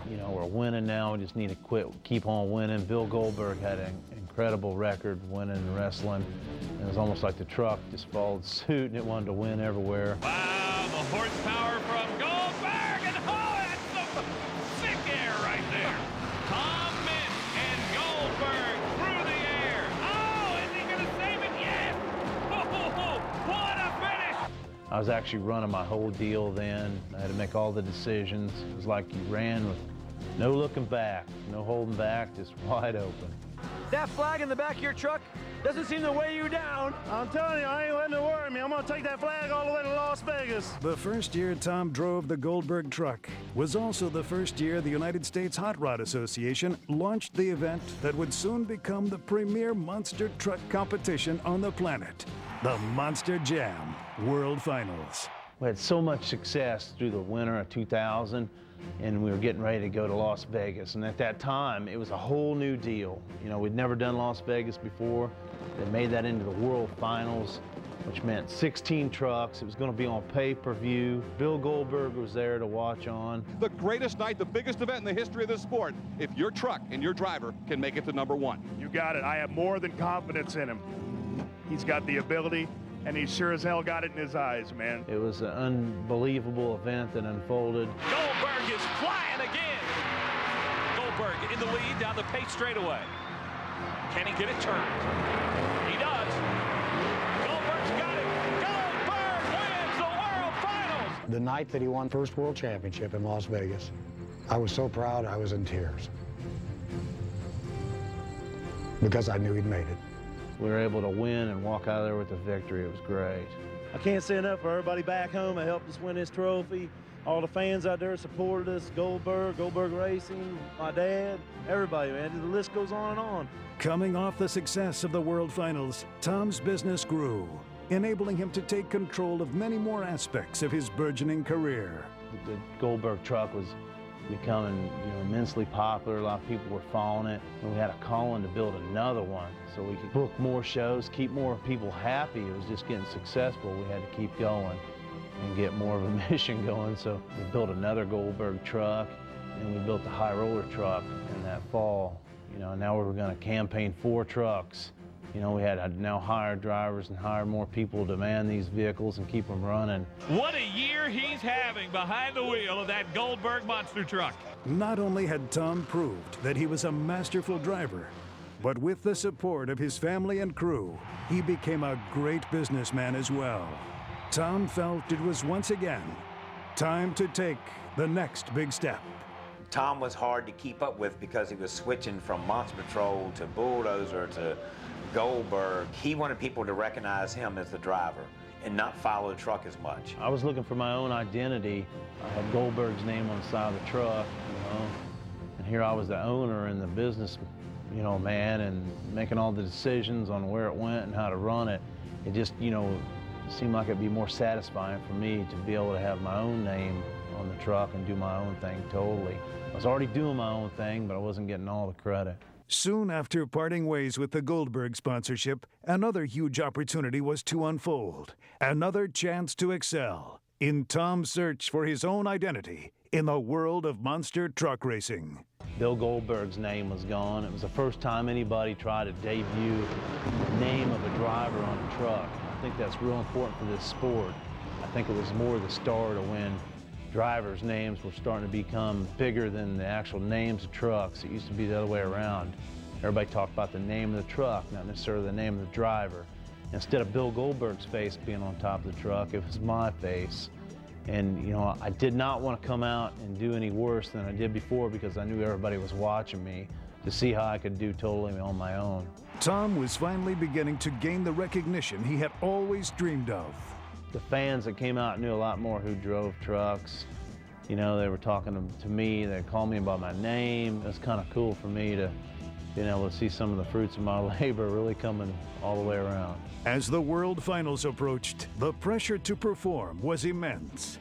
[SPEAKER 2] You know, we're winning now. We just need to keep on winning. Bill Goldberg had an incredible record winning and wrestling. It was almost like the truck just followed suit and it wanted to win everywhere.
[SPEAKER 3] Wow, the horsepower from Goldberg, and oh, that's some sick air right there. Tom Meents and Goldberg through the air. Oh, is he going to save it yet? Oh, what a finish!
[SPEAKER 2] I was actually running my whole deal then. I had to make all the decisions. It was like you ran with no looking back, no holding back, just wide open.
[SPEAKER 7] That flag in the back of your truck doesn't seem to weigh you down. I'm telling you, I ain't letting it worry me. I'm gonna take that flag all the way to Las Vegas.
[SPEAKER 1] The first year Tom drove the Goldberg truck was also the first year the United States Hot Rod Association launched the event that would soon become the premier monster truck competition on the planet, the Monster Jam World Finals.
[SPEAKER 2] We had so much success through the winter of 2000, and we were getting ready to go to Las Vegas. And at that time, it was a whole new deal. You know, we'd never done Las Vegas before. They made that into the World Finals, which meant 16 trucks. It was going to be on pay-per-view. Bill Goldberg was there to watch on.
[SPEAKER 13] The greatest night, the biggest event in the history of this sport, if your truck and your driver can make it to #1.
[SPEAKER 14] You got it. I have more than confidence in him. He's got the ability, and he sure as hell got it in his eyes, man.
[SPEAKER 2] It was an unbelievable event that unfolded.
[SPEAKER 3] Goldberg is flying again. Goldberg in the lead down the pace straightaway. Can he get it turned? He does. Goldberg's got it. Goldberg wins the World Finals.
[SPEAKER 6] The night that he won first World Championship in Las Vegas, I was so proud I was in tears. Because I knew he'd made it.
[SPEAKER 2] We were able to win and walk out of there with a victory. It was great.
[SPEAKER 7] I can't say enough for everybody back home that helped us win this trophy. All the fans out there supported us, Goldberg Racing, my dad, everybody, man. The list goes on and on.
[SPEAKER 1] Coming off the success of the World Finals, Tom's business grew, enabling him to take control of many more aspects of his burgeoning career.
[SPEAKER 2] The Goldberg truck was becoming, immensely popular. A lot of people were following it, and we had a calling to build another one so we could book more shows, keep more people happy. It was just getting successful. We had to keep going and get more of a mission going. So we built another Goldberg truck, and we built the high roller truck in that fall. Now we were going to campaign 4 trucks. We had to now hire drivers and hire more people to man these vehicles and keep them running.
[SPEAKER 3] What a year he's having behind the wheel of that Goldberg monster truck.
[SPEAKER 1] Not only had Tom proved that he was a masterful driver, but with the support of his family and crew, he became a great businessman as well. Tom felt it was once again time to take the next big step.
[SPEAKER 4] Tom was hard to keep up with because he was switching from Monster Patrol to Bulldozer to Goldberg. He wanted people to recognize him as the driver and not follow the truck as much.
[SPEAKER 2] I was looking for my own identity. I had Goldberg's name on the side of the truck, and here I was the owner and the business, man, and making all the decisions on where it went and how to run it. It just, seemed like it'd be more satisfying for me to be able to have my own name on the truck and do my own thing totally. I was already doing my own thing, but I wasn't getting all the credit.
[SPEAKER 1] Soon after parting ways with the Goldberg sponsorship, another huge opportunity was to unfold. Another chance to excel in Tom's search for his own identity in the world of monster truck racing.
[SPEAKER 2] Bill Goldberg's name was gone. It was the first time anybody tried to debut the name of a driver on a truck. I think that's real important for this sport. I think it was more the start of when drivers' names were starting to become bigger than the actual names of trucks. It used to be the other way around. Everybody talked about the name of the truck, not necessarily the name of the driver. Instead of Bill Goldberg's face being on top of the truck, it was my face. And, I did not want to come out and do any worse than I did before because I knew everybody was watching me to see how I could do totally on my own.
[SPEAKER 1] Tom was finally beginning to gain the recognition he had always dreamed of.
[SPEAKER 2] The fans that came out knew a lot more who drove trucks. They were talking to me, they called me by my name. It was kind of cool for me to being able to see some of the fruits of my labor really coming all the way around.
[SPEAKER 1] As the World Finals approached, the pressure to perform was immense.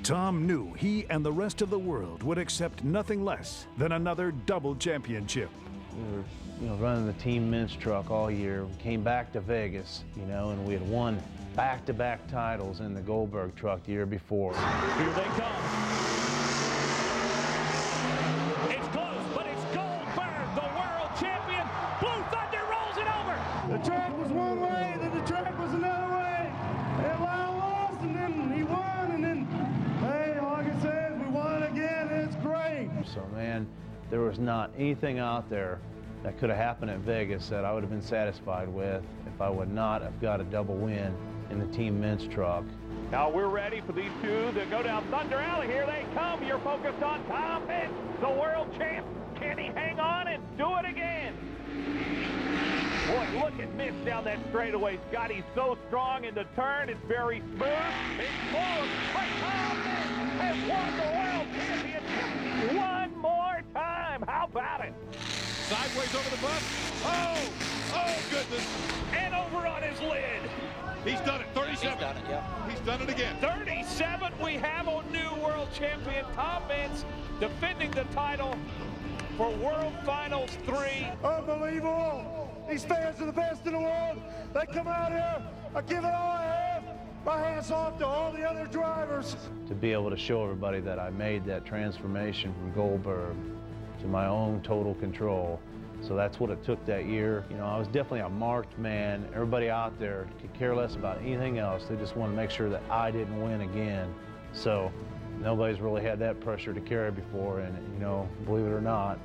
[SPEAKER 1] Tom knew he and the rest of the world would accept nothing less than another double championship.
[SPEAKER 2] We were, running the Team Meents truck all year. We came back to Vegas, and we had won back-to-back titles in the Goldberg truck the year before.
[SPEAKER 3] Here they come. It's close, but it's Goldberg, the world champion. Blue Thunder rolls it over.
[SPEAKER 14] The track was one way, then the track was another way. And Lyle lost, and then he won, and then, hey, like I said, we won again, and it's great.
[SPEAKER 2] So, man, there was not anything out there that could have happened at Vegas that I would have been satisfied with if I would not have got a double win in the Team Meents truck.
[SPEAKER 3] Now we're ready for these two to go down Thunder Alley. Here they come. You're focused on Tom Meents, the world champ. Can he hang on and do it again? Look at Meents down that straightaway, Scott. He's so strong in the turn. It's very smooth. It's close. But Tom Meents has won the World Championship one more time. How about it?
[SPEAKER 13] Sideways over the bus. Oh, goodness.
[SPEAKER 3] And over on his lid.
[SPEAKER 13] He's done it, 37.
[SPEAKER 3] He's done it, yeah.
[SPEAKER 13] He's done it again.
[SPEAKER 3] 37, we have a new world champion, Tom Meents, defending the title for World Finals 3.
[SPEAKER 14] Unbelievable. These fans are the best in the world. They come out here, I give it all I have. My hats off to all the other drivers.
[SPEAKER 2] To be able to show everybody that I made that transformation from Goldberg to my own total control. So that's what it took that year. You know, I was definitely a marked man. Everybody out there could care less about anything else. They just wanted to make sure that I didn't win again. So nobody's really had that pressure to carry before, and you know, believe it or not,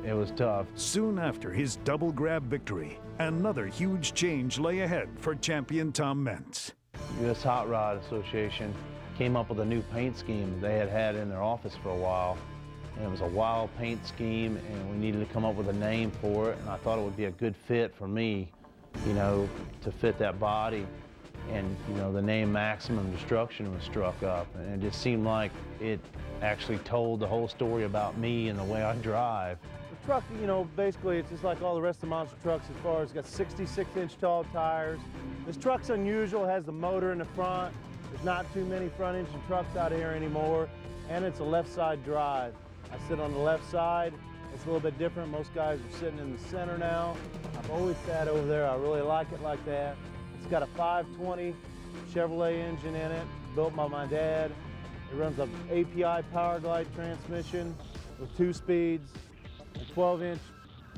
[SPEAKER 2] it was tough.
[SPEAKER 1] Soon after his double grab victory, another huge change lay ahead for champion Tom Meents.
[SPEAKER 2] U.S. Hot Rod Association came up with a new paint scheme they had had in their office for a while. And it was a wild paint scheme, and we needed to come up with a name for it, and I thought it would be a good fit for me, you know, to fit that body. And, you know, the name Maximum Destruction was struck up, and it just seemed like it actually told the whole story about me and the way I drive.
[SPEAKER 7] The truck, you know, basically it's just like all the rest of the monster trucks as far as it's got 66-inch tall tires. This truck's unusual, has the motor in the front. There's not too many front-engine trucks out here anymore, and it's a left-side drive. I sit on the left side. It's a little bit different. Most guys are sitting in the center now. I've always sat over there. I really like it like that. It's got a 520 Chevrolet engine in it, built by my dad. It runs an API Power Glide transmission with 2 speeds, a 12-inch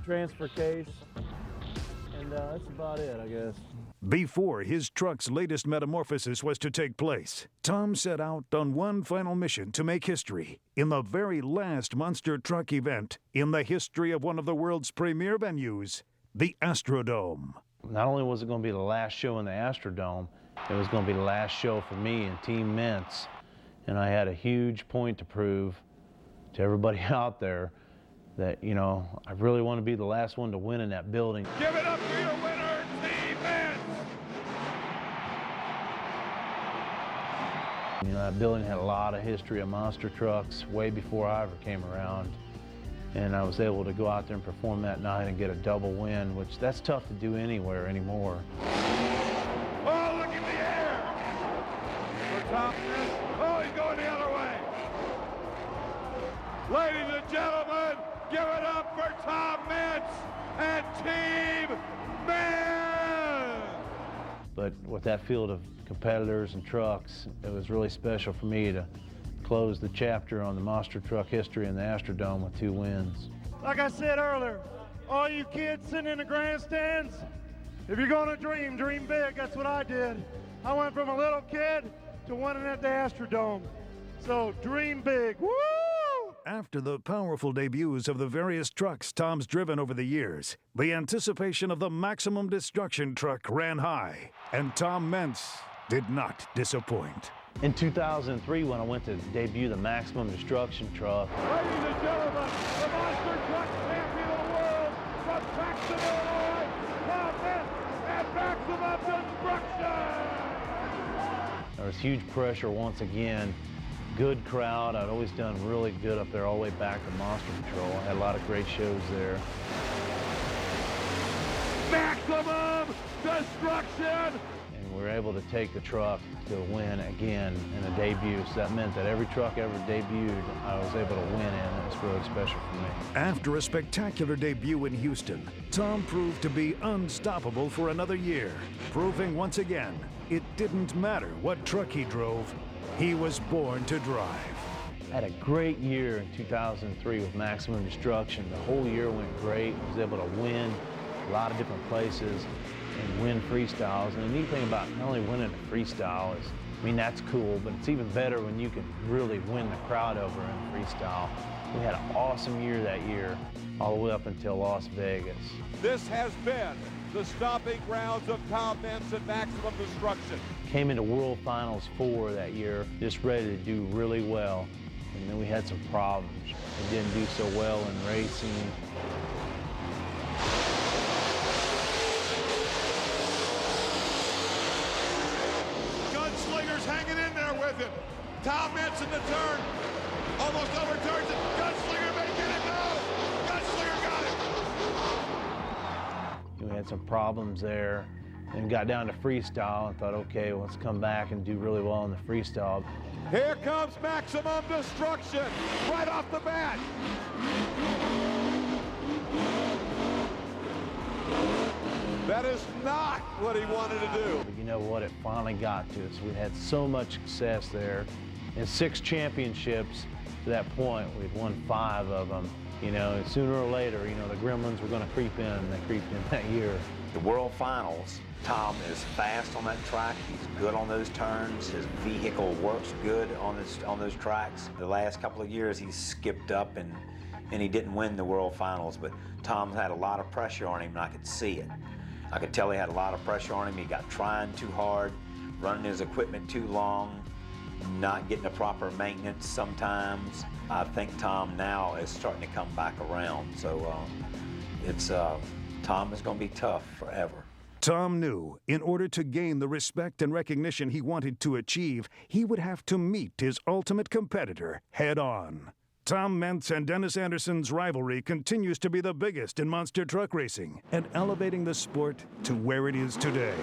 [SPEAKER 7] transfer case, and that's about it, I guess.
[SPEAKER 1] Before his truck's latest metamorphosis was to take place, Tom set out on one final mission to make history in the very last monster truck event in the history of one of the world's premier venues, the Astrodome.
[SPEAKER 2] Not only was it going to be the last show in the Astrodome, it was going to be the last show for me and Team Meents. And I had a huge point to prove to everybody out there that, you know, I really want to be the last one to win in that building.
[SPEAKER 3] Give it up for your winner, Team Meents.
[SPEAKER 2] You know, that building had a lot of history of monster trucks way before I ever came around. And I was able to go out there and perform that night and get a double win, which that's tough to do anywhere anymore.
[SPEAKER 3] Oh, look in the air! For Tom Meents. Oh, he's going the other way. Ladies and gentlemen, give it up for Tom Meents and Team Meents!
[SPEAKER 2] But with that field of competitors and trucks, it was really special for me to close the chapter on the monster truck history in the Astrodome with 2 wins.
[SPEAKER 14] Like I said earlier, all you kids sitting in the grandstands, if you're gonna dream, dream big. That's what I did. I went from a little kid to winning at the Astrodome. So dream big, woo!
[SPEAKER 1] After the powerful debuts of the various trucks Tom's driven over the years, the anticipation of the Maximum Destruction truck ran high, and Tom Meents did not disappoint.
[SPEAKER 2] In 2003, when I went to debut the Maximum Destruction truck,
[SPEAKER 3] Ladies and gentlemen, the monster truck champion of the world from Jackson, Illinois, Tom Meents and Maximum Destruction!
[SPEAKER 2] there was huge pressure once again. Good crowd. I'd always done really good up there all the way back to Monster Patrol. I had a lot of great shows there.
[SPEAKER 3] Maximum Destruction!
[SPEAKER 2] And we were able to take the truck to win again in a debut. So that meant that every truck ever debuted, I was able to win in, and it's really special for me.
[SPEAKER 1] After a spectacular debut in Houston, Tom proved to be unstoppable for another year, proving once again it didn't matter what truck he drove, he was born to drive.
[SPEAKER 2] I had a great year in 2003 with Maximum Destruction. The whole year went great. I was able to win a lot of different places and win freestyles. And the neat thing about not only winning a freestyle is, I mean, that's cool, but it's even better when you can really win the crowd over in freestyle. We had an awesome year that year, all the way up until Las Vegas.
[SPEAKER 3] This has been the stomping grounds of Tom Meents and Maximum Destruction.
[SPEAKER 2] Came into World Finals 4 that year, just ready to do really well. And then we had some problems. It didn't do so well in racing.
[SPEAKER 14] is hanging in there with him. Tom Meents in the turn. Almost overturns it. Gunslinger may get it. No! Gunslinger got it.
[SPEAKER 2] We had some problems there and got down to freestyle and thought, okay, well, let's come back and do really well in the freestyle.
[SPEAKER 14] Here comes Maximum Destruction right off the bat. That is not what he wanted to do.
[SPEAKER 2] But you know what? It finally got to us. We had so much success there. In 6 championships to that point, we'd won 5 of them. You know, and sooner or later, you know, the Gremlins were going to creep in, and they creeped in that year.
[SPEAKER 4] The World Finals, Tom is fast on that track. He's good on those turns. His vehicle works good on those tracks. The last couple of years, he's skipped up and he didn't win the World Finals, but Tom had a lot of pressure on him, and I could see it. I could tell he had a lot of pressure on him. He got trying too hard, running his equipment too long, not getting the proper maintenance sometimes. I think Tom now is starting to come back around. So Tom is going to be tough forever.
[SPEAKER 1] Tom knew in order to gain the respect and recognition he wanted to achieve, he would have to meet his ultimate competitor head on. Tom Meents and Dennis Anderson's rivalry continues to be the biggest in monster truck racing and elevating the sport to where it is today.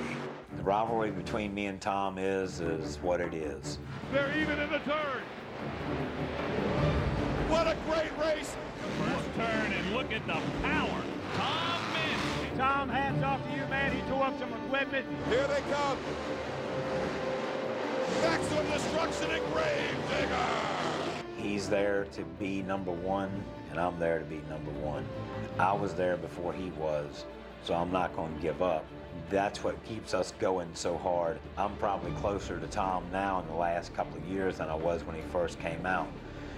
[SPEAKER 4] The rivalry between me and Tom is what it is.
[SPEAKER 14] They're even in the turn. What a great race.
[SPEAKER 3] First turn, and look at the power. Tom Meents.
[SPEAKER 7] Tom, hats off to you, man. He tore up some equipment.
[SPEAKER 14] Here they come. Maximum Destruction and Gravedigger.
[SPEAKER 4] He's there to be #1, and I'm there to be #1. I was there before he was, so I'm not going to give up. That's what keeps us going so hard. I'm probably closer to Tom now in the last couple of years than I was when he first came out,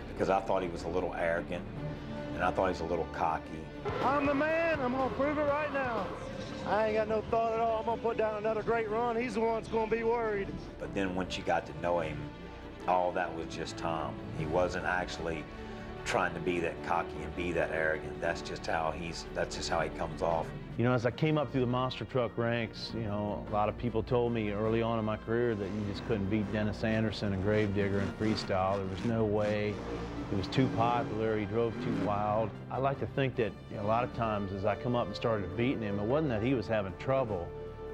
[SPEAKER 4] because I thought he was a little arrogant, and I thought he was a little cocky.
[SPEAKER 7] I'm the man. I'm going to prove it right now. I ain't got no thought at all. I'm going to put down another great run. He's the one that's going to be worried.
[SPEAKER 4] But then once you got to know him, all that was just Tom. He wasn't actually trying to be that cocky and be that arrogant. That's just how he comes off.
[SPEAKER 2] You know, as I came up through the monster truck ranks, you know, a lot of people told me early on in my career that you just couldn't beat Dennis Anderson and Gravedigger in freestyle. There was no way. He was too popular. He drove too wild. I like to think that, you know, a lot of times as I come up and started beating him, it wasn't that he was having trouble.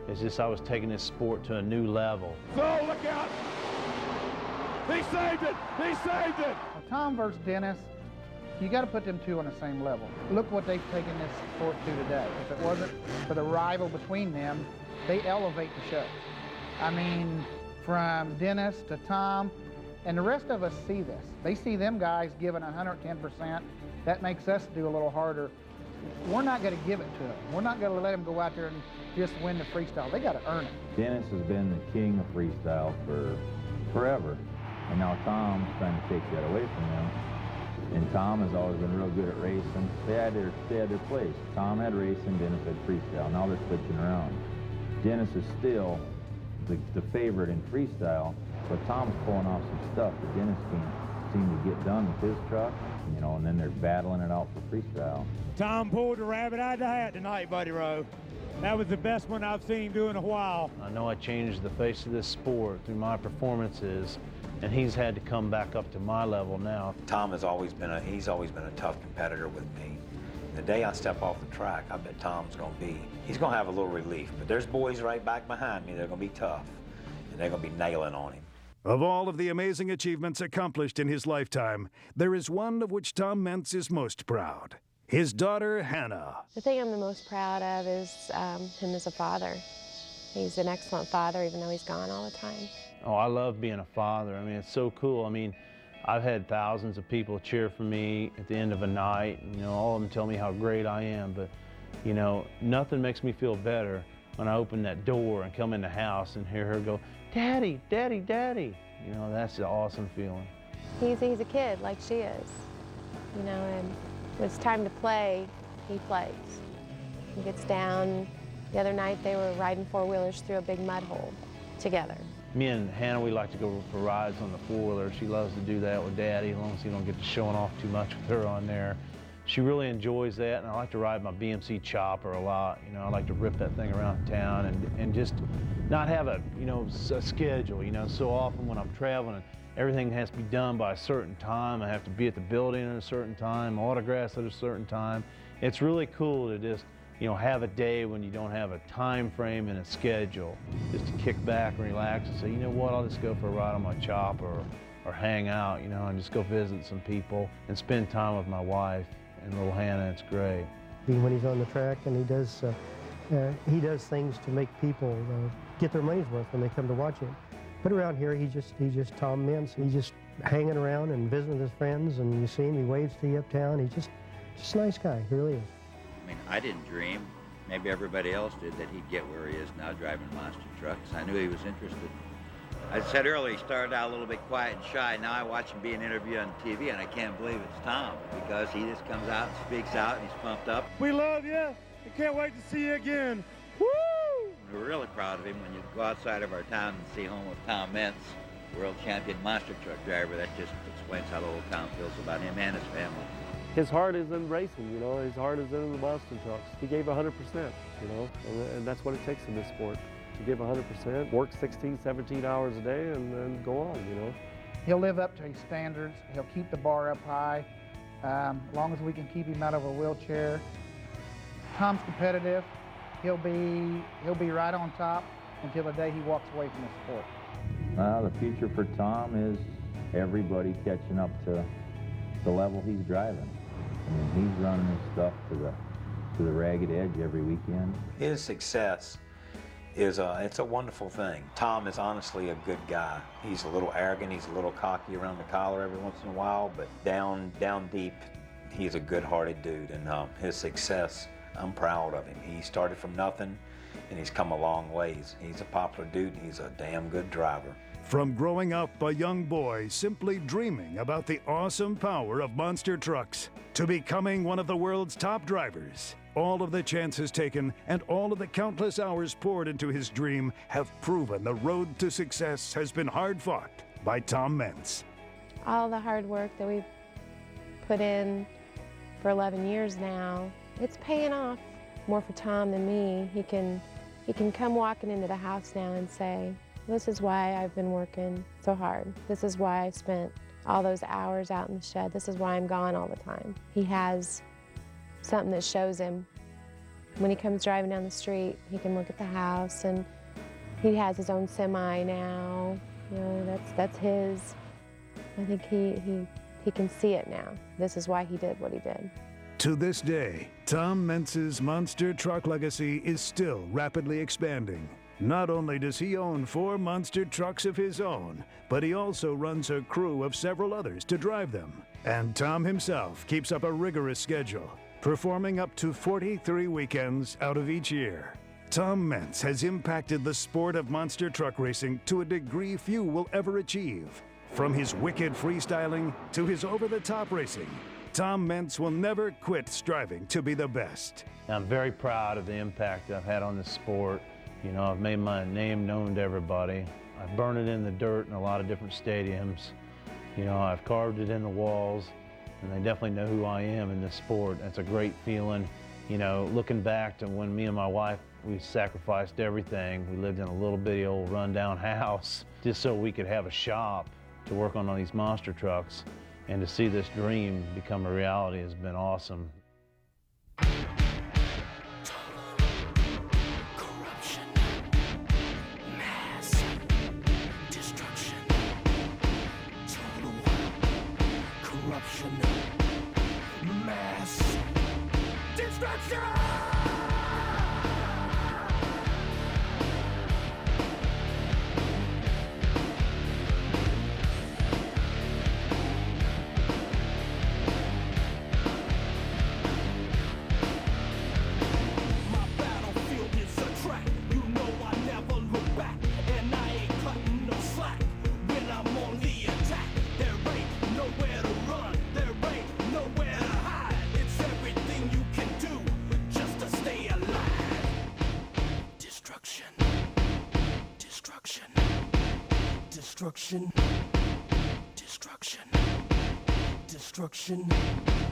[SPEAKER 2] It's just I was taking this sport to a new level.
[SPEAKER 14] So look out. He saved it! He saved it!
[SPEAKER 15] Well, Tom versus Dennis, you got to put them two on the same level. Look what they've taken this sport to today. If it wasn't for the rival between them, they elevate the show. I mean, from Dennis to Tom, and the rest of us see this. They see them guys giving 110%. That makes us do a little harder. We're not going to give it to them. We're not going to let them go out there and just win the freestyle. They got to earn it.
[SPEAKER 16] Dennis has been the king of freestyle for forever. And now Tom's trying to take that away from him. And Tom has always been real good at racing. They had their place. Tom had racing, Dennis had freestyle. Now they're switching around. Dennis is still the favorite in freestyle, but Tom's pulling off some stuff that Dennis can't seem to get done with his truck. You know, and then they're battling it out for freestyle.
[SPEAKER 7] Tom pulled the rabbit out of the hat tonight, Buddy Rowe. That was the best one I've seen him do in a while.
[SPEAKER 2] I know I changed the face of this sport through my performances, and he's had to come back up to my level now.
[SPEAKER 4] Tom has always been a tough competitor with me. The day I step off the track, I bet Tom's he's gonna have a little relief. But there's boys right back behind me that are gonna be tough, and they're gonna be nailing on him.
[SPEAKER 1] Of all of the amazing achievements accomplished in his lifetime, there is one of which Tom Meents is most proud. His daughter, Hannah.
[SPEAKER 5] The thing I'm the most proud of is him as a father. He's an excellent father, even though he's gone all the time.
[SPEAKER 2] Oh, I love being a father. I mean, it's so cool. I mean, I've had thousands of people cheer for me at the end of a night. You know, all of them tell me how great I am, but, you know, nothing makes me feel better when I open that door and come in the house and hear her go, "Daddy, Daddy, Daddy." You know, that's an awesome feeling.
[SPEAKER 5] He's a kid like she is, you know, and when it's time to play, he plays. He gets down. The other night they were riding four-wheelers through a big mud hole together.
[SPEAKER 2] Me and Hannah, we like to go for rides on the four-wheeler. She loves to do that with Daddy, as long as he don't get to showing off too much with her on there. she really enjoys that, and I like to ride my BMC chopper a lot. You know, I like to rip that thing around town and just not have a, you know, a schedule. You know, so often when I'm traveling, everything has to be done by a certain time. I have to be at the building at a certain time, autographs at a certain time. It's really cool to just, you know, have a day when you don't have a time frame and a schedule, just to kick back and relax and say, you know what, I'll just go for a ride on my chopper or hang out, you know, and just go visit some people and spend time with my wife and little Hannah. It's great.
[SPEAKER 8] When he's on the track, and he does things to make people get their money's worth when they come to watch him. But around here, he's just Tom Meents. He's just hanging around and visiting with his friends, and you see him, he waves to you uptown. He's just a nice guy, he really is.
[SPEAKER 10] I mean, I didn't dream, maybe everybody else did, that he'd get where he is now driving monster trucks. I knew he was interested. I said earlier, he started out a little bit quiet and shy. Now I watch him being interviewed on TV, and I can't believe it's Tom, because he just comes out and speaks out, and he's pumped up.
[SPEAKER 14] We love you. We can't wait to see you again. Woo!
[SPEAKER 10] We're really proud of him when you go outside of our town and see home with Tom Meents, world champion monster truck driver. That just explains how the whole town feels about him and his family.
[SPEAKER 12] His heart is in racing, you know. His heart is in the monster trucks. He gave 100%, you know, and that's what it takes in this sport. To give 100%, work 16, 17 hours a day, and then go on, you know.
[SPEAKER 15] He'll live up to his standards. He'll keep the bar up high, as long as we can keep him out of a wheelchair. Tom's competitive. He'll be right on top until the day he walks away from the sport.
[SPEAKER 16] Well, the future for Tom is everybody catching up to the level he's driving. I mean, he's running his stuff to the ragged edge every weekend.
[SPEAKER 4] His success is it's a wonderful thing. Tom is honestly a good guy. He's a little arrogant, he's a little cocky around the collar every once in a while, but down deep, he's a good-hearted dude, and his success, I'm proud of him. He started from nothing, and he's come a long ways. He's a popular dude, and he's a damn good driver.
[SPEAKER 1] From growing up a young boy simply dreaming about the awesome power of monster trucks to becoming one of the world's top drivers, all of the chances taken and all of the countless hours poured into his dream have proven the road to success has been hard fought by Tom Meents.
[SPEAKER 5] All the hard work that we've put in for 11 years now, it's paying off. More for Tom than me. He can come walking into the house now and say, this is why I've been working so hard. This is why I spent all those hours out in the shed. This is why I'm gone all the time. He has something that shows him. When he comes driving down the street, he can look at the house, and he has his own semi now. You know, that's his. I think he can see it now. This is why he did what he did.
[SPEAKER 1] To this day, Tom Meents' monster truck legacy is still rapidly expanding. Not only does he own 4 monster trucks of his own, but he also runs a crew of several others to drive them. And Tom himself keeps up a rigorous schedule, performing up to 43 weekends out of each year. Tom Meents has impacted the sport of monster truck racing to a degree few will ever achieve. From his wicked freestyling to his over-the-top racing, Tom Meents will never quit striving to be the best.
[SPEAKER 2] I'm very proud of the impact I've had on this sport. You know, I've made my name known to everybody. I've burned it in the dirt in a lot of different stadiums. You know, I've carved it in the walls, and they definitely know who I am in this sport. It's a great feeling. You know, looking back to when me and my wife, we sacrificed everything. We lived in a little bitty old rundown house just so we could have a shop to work on these monster trucks. And to see this dream become a reality has been awesome.
[SPEAKER 17] Destruction.